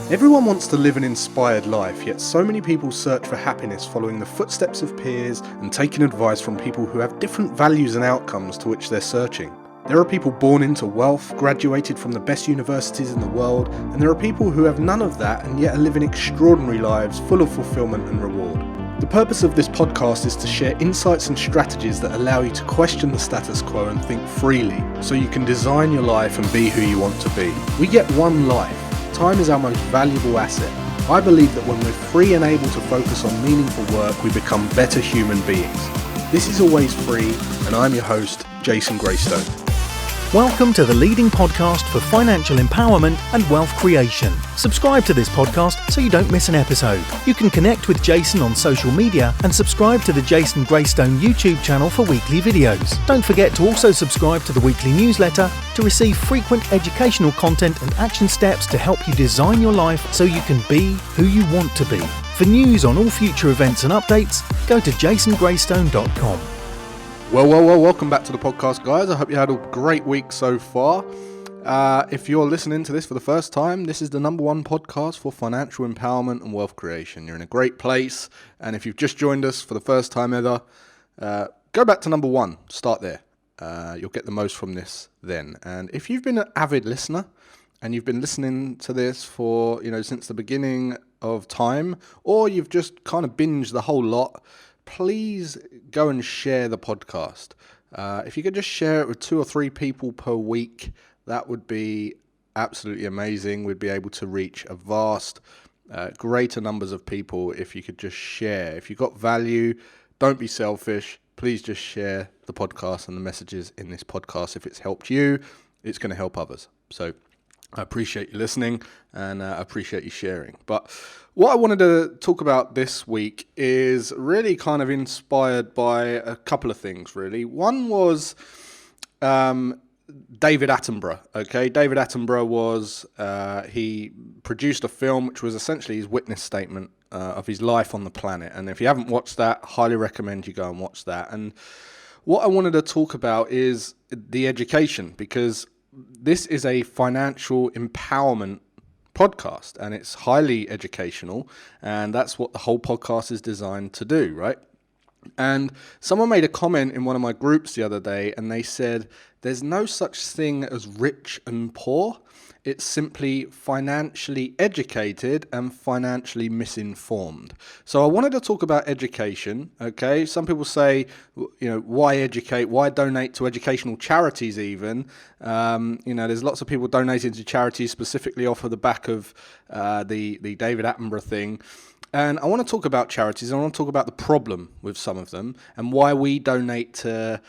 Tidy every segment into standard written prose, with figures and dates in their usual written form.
Everyone wants to live an inspired life, yet so many people search for happiness following the footsteps of peers and taking advice from people who have different values and outcomes to which they're searching. There are people born into wealth, graduated from the best universities in the world, and there are people who have none of that and yet are living extraordinary lives full of fulfillment and reward. The purpose of this podcast is to share insights and strategies that allow you to question the status quo and think freely, so you can design your life and be who you want to be. We get one life. Time is our most valuable asset. I believe that when we're free and able to focus on meaningful work, we become better human beings. This is Always Free, and I'm your host, Jason Graystone. Welcome to the leading podcast for financial empowerment and wealth creation. Subscribe to this podcast so you don't miss an episode. You can connect with Jason on social media and subscribe to the Jason Graystone YouTube channel for weekly videos. Don't forget to also subscribe to the weekly newsletter to receive frequent educational content and action steps to help you design your life so you can be who you want to be. For news on all future events and updates, go to jasongraystone.com. Well, welcome back to the podcast, guys. I hope you had a great week so far. If you're listening to this for the first time, this is the number one podcast for financial empowerment and wealth creation. You're in a great place, and if you've just joined us for the first time ever, go back to number one. Start there. You'll get the most from this then. And if you've been an avid listener, and you've been listening to this for, since the beginning of time, or you've just kind of binged the whole lot, please go and share the podcast. If you could just share it with 2 or 3 people per week, that would be absolutely amazing. We'd be able to reach a vast, greater numbers of people if you could just share. If you've got value, don't be selfish. Please just share the podcast and the messages in this podcast. If it's helped you, it's going to help others. So I appreciate you listening, and I appreciate you sharing. But what I wanted to talk about this week is really kind of inspired by a couple of things, really. One was David Attenborough. Okay, David Attenborough was, he produced a film which was essentially his witness statement of his life on the planet. And if you haven't watched that, highly recommend you go and watch that. And what I wanted to talk about is the education, because this is a financial empowerment podcast, and it's highly educational, and that's what the whole podcast is designed to do, right? And someone made a comment in one of my groups the other day, and they said, there's no such thing as rich and poor. It's simply financially educated and financially misinformed. So I wanted to talk about education, okay? Some people say, why educate? Why donate to educational charities even? There's lots of people donating to charities specifically off of the back of the David Attenborough thing. And I want to talk about charities. I want to talk about the problem with some of them and why we donate to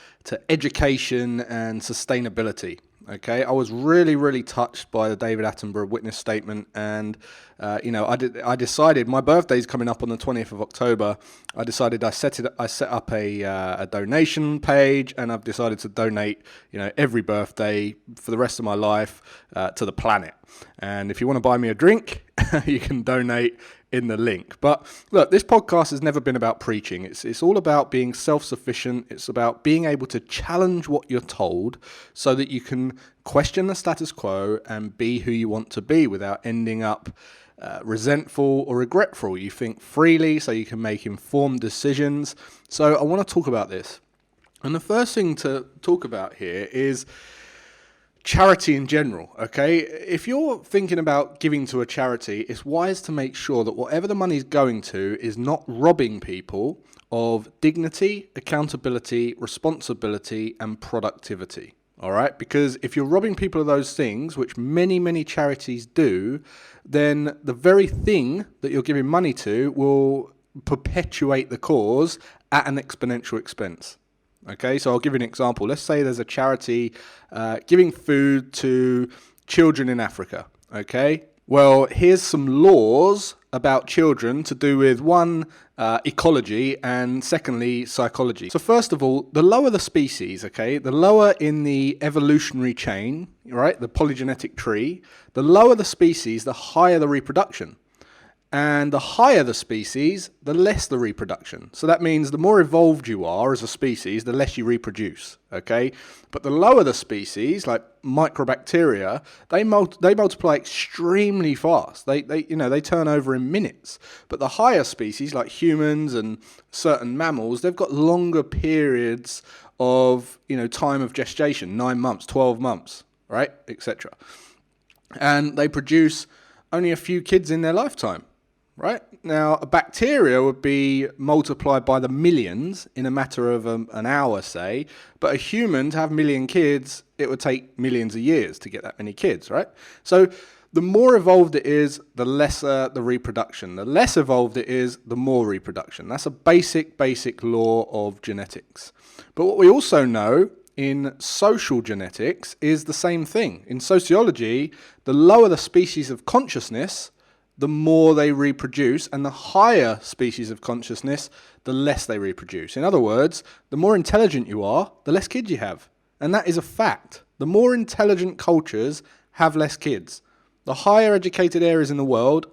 education and sustainability. Okay, I was really, really touched by the David Attenborough witness statement, and I decided, my birthday's coming up on the 20th of October. I decided I set up a donation page, and I've decided to donate, every birthday for the rest of my life to the planet. And if you want to buy me a drink, you can donate in the link. But look, this podcast has never been about preaching. It's all about being self-sufficient. It's about being able to challenge what you're told so that you can question the status quo and be who you want to be without ending up resentful or regretful. You think freely so you can make informed decisions. So I want to talk about this. And the first thing to talk about here is charity in general, okay? If you're thinking about giving to a charity, it's wise to make sure that whatever the money's going to is not robbing people of dignity, accountability, responsibility, and productivity, all right? Because if you're robbing people of those things, which many, many charities do, then the very thing that you're giving money to will perpetuate the cause at an exponential expense. Okay, so I'll give you an example. Let's say there's a charity giving food to children in Africa. Okay, well, here's some laws about children to do with one, ecology, and secondly, psychology. So first of all, the lower the species, okay, the lower in the evolutionary chain, right, the polygenetic tree, the lower the species, the higher the reproduction. And the higher the species, the less the reproduction. So that means the more evolved you are as a species, the less you reproduce, okay? But the lower the species, like microbacteria, they multiply extremely fast. They turn over in minutes. But the higher species, like humans and certain mammals, they've got longer periods of, time of gestation, 9 months, 12 months, right, etc. And they produce only a few kids in their lifetime. Right? Now, a bacteria would be multiplied by the millions in a matter of an hour, say, but a human to have a million kids, it would take millions of years to get that many kids, right? So the more evolved it is, the lesser the reproduction. The less evolved it is, the more reproduction. That's a basic law of genetics. But what we also know in social genetics is the same thing. In sociology, the lower the species of consciousness, the more they reproduce, and the higher species of consciousness, the less they reproduce. In other words, the more intelligent you are, the less kids you have. And that is a fact. The more intelligent cultures have less kids. The higher educated areas in the world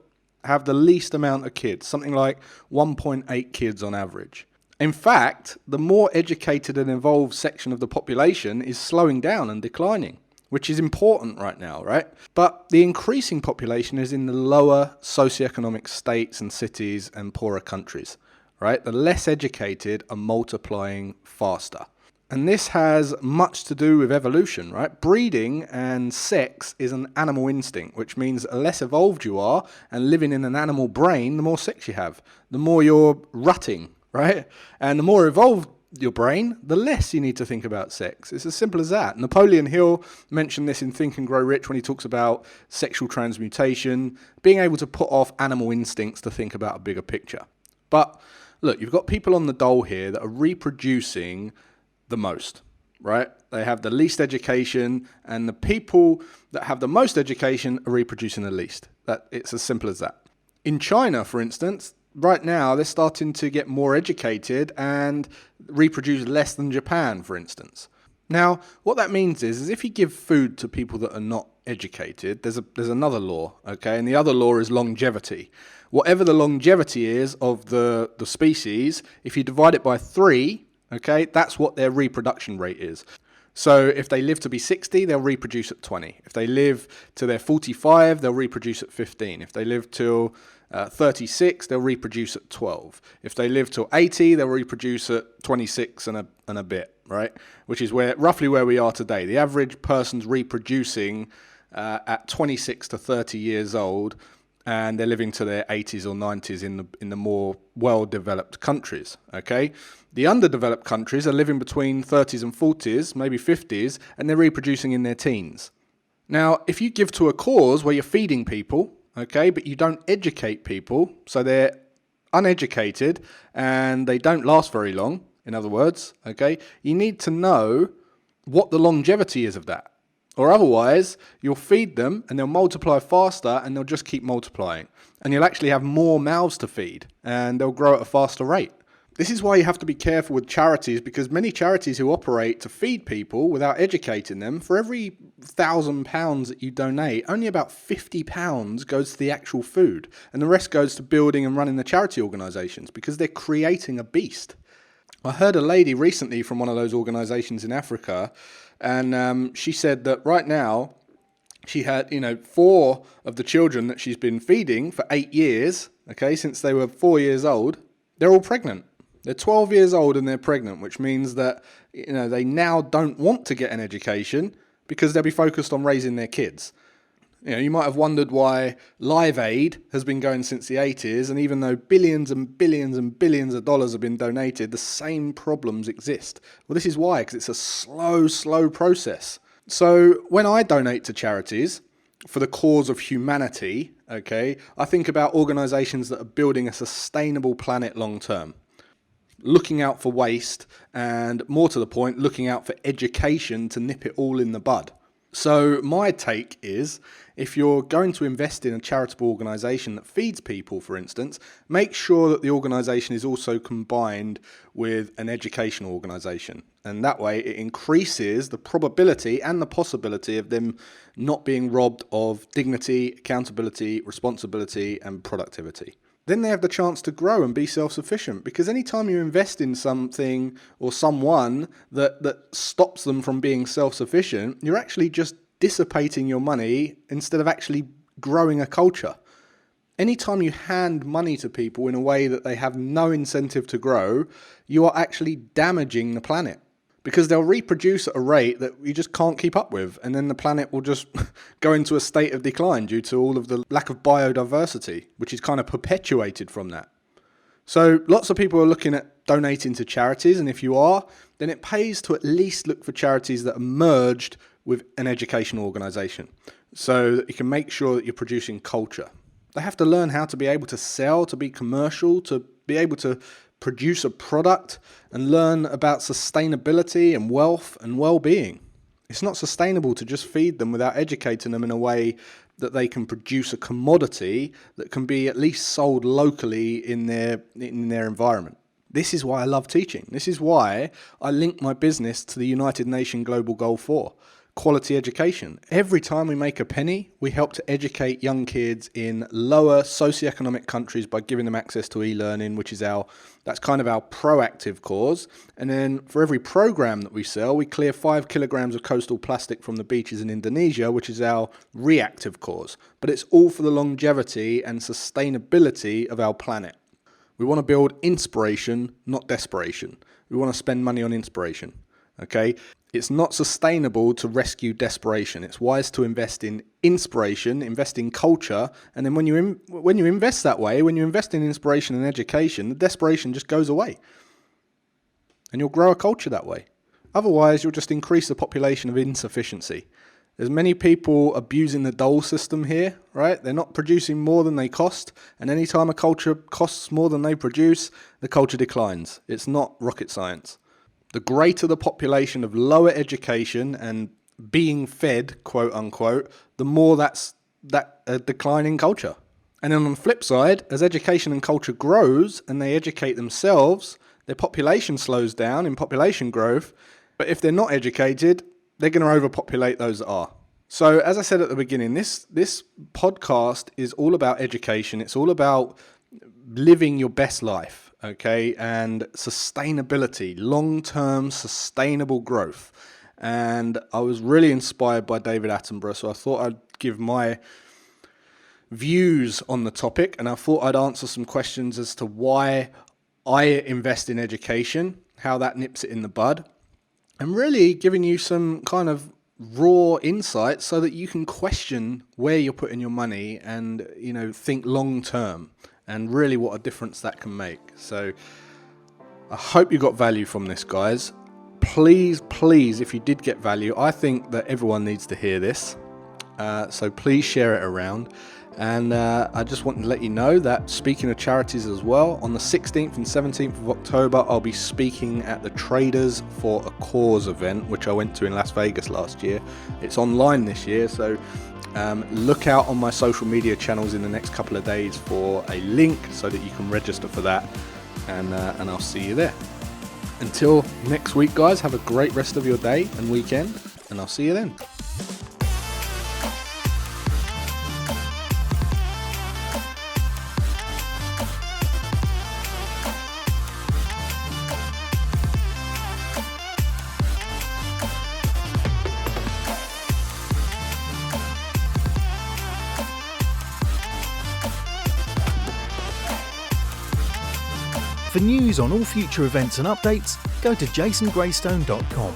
have the least amount of kids, something like 1.8 kids on average. In fact, the more educated and evolved section of the population is slowing down and declining, which is important right now, right? But the increasing population is in the lower socioeconomic states and cities and poorer countries, right? The less educated are multiplying faster. And this has much to do with evolution, right? Breeding and sex is an animal instinct, which means the less evolved you are and living in an animal brain, the more sex you have, the more you're rutting, right? And the more evolved your brain, the less you need to think about sex. It's as simple as that. Napoleon Hill mentioned this in Think and Grow Rich when he talks about sexual transmutation, being able to put off animal instincts to think about a bigger picture. But look, you've got people on the dole here that are reproducing the most, right? They have the least education, and the people that have the most education are reproducing the least. It's as simple as that. In China, for instance, right now, they're starting to get more educated and reproduce less than Japan, for instance. Now, what that means is if you give food to people that are not educated, there's another law, okay? And the other law is longevity. Whatever the longevity is of the species, if you divide it by 3, okay, that's what their reproduction rate is. So if they live to be 60, they'll reproduce at 20. If they live to their 45, they'll reproduce at 15. If they live till 36, they'll reproduce at 12. If they live till 80, they'll reproduce at 26 and a bit, right? Which is roughly where we are today. The average person's reproducing at 26 to 30 years old, and they're living to their 80s or 90s in the more well-developed countries, okay? The underdeveloped countries are living between 30s and 40s, maybe 50s, and they're reproducing in their teens. Now, if you give to a cause where you're feeding people, okay, but you don't educate people, so they're uneducated and they don't last very long, in other words, okay, you need to know what the longevity is of that. Or otherwise, you'll feed them and they'll multiply faster and they'll just keep multiplying. And you'll actually have more mouths to feed and they'll grow at a faster rate. This is why you have to be careful with charities, because many charities who operate to feed people without educating them, for every £1,000 that you donate, only about £50 goes to the actual food. And the rest goes to building and running the charity organisations, because they're creating a beast. I heard a lady recently from one of those organisations in Africa, and she said that right now she had, 4 of the children that she's been feeding for 8 years, okay, since they were 4 years old, they're all pregnant. They're 12 years old and they're pregnant, which means that, they now don't want to get an education because they'll be focused on raising their kids. You might have wondered why Live Aid has been going since the 80s, and even though billions and billions and billions of dollars have been donated, the same problems exist. Well, this is why, because it's a slow process. So when I donate to charities for the cause of humanity, okay, I think about organisations that are building a sustainable planet long term, looking out for waste, and more to the point, looking out for education to nip it all in the bud. So my take is, if you're going to invest in a charitable organisation that feeds people, for instance, make sure that the organisation is also combined with an educational organisation. And that way it increases the probability and the possibility of them not being robbed of dignity, accountability, responsibility, and productivity. Then they have the chance to grow and be self-sufficient, because anytime you invest in something or someone that stops them from being self-sufficient, you're actually just dissipating your money instead of actually growing a culture. Anytime you hand money to people in a way that they have no incentive to grow, you are actually damaging the planet, because they'll reproduce at a rate that you just can't keep up with, and then the planet will just go into a state of decline due to all of the lack of biodiversity, which is kind of perpetuated from that. So lots of people are looking at donating to charities, and if you are, then it pays to at least look for charities that are merged with an educational organisation, so that you can make sure that you're producing culture. They have to learn how to be able to sell, to be commercial, to be able to produce a product, and learn about sustainability and wealth and well-being. It's not sustainable to just feed them without educating them in a way that they can produce a commodity that can be at least sold locally in their environment. This is why I love teaching. This is why I link my business to the United Nations Global Goal 4. Quality education. Every time we make a penny, we help to educate young kids in lower socioeconomic countries by giving them access to e-learning, which is that's kind of our proactive cause. And then for every program that we sell, we clear 5 kilograms of coastal plastic from the beaches in Indonesia, which is our reactive cause. But it's all for the longevity and sustainability of our planet. We want to build inspiration, not desperation. We want to spend money on inspiration. Okay? It's not sustainable to rescue desperation. It's wise to invest in inspiration, invest in culture, and then when you invest that way, when you invest in inspiration and education, the desperation just goes away. And you'll grow a culture that way. Otherwise, you'll just increase the population of insufficiency. There's many people abusing the dole system here, right? They're not producing more than they cost, and anytime a culture costs more than they produce, the culture declines. It's not rocket science. The greater the population of lower education and being fed, quote unquote, the more that's a declining culture. And then on the flip side, as education and culture grows and they educate themselves, their population slows down in population growth. But if they're not educated, they're going to overpopulate those that are. So as I said at the beginning, this podcast is all about education. It's all about living your best life. Okay, and sustainability, long-term sustainable growth. And I was really inspired by David Attenborough, so I thought I'd give my views on the topic, and I thought I'd answer some questions as to why I invest in education, how that nips it in the bud, and really giving you some kind of raw insights so that you can question where you're putting your money and, think long-term. And really what a difference that can make. So I hope you got value from this, guys. Please, if you did get value, I think that everyone needs to hear this. So please share it around. And I just want to let you know that, speaking of charities as well, on the 16th and 17th of October, I'll be speaking at the Traders for a Cause event, which I went to in Las Vegas last year. It's online this year, so look out on my social media channels in the next couple of days for a link so that you can register for that, and I'll see you there. Until next week, guys, have a great rest of your day and weekend, and I'll see you then. For news on all future events and updates, go to jasongraystone.com.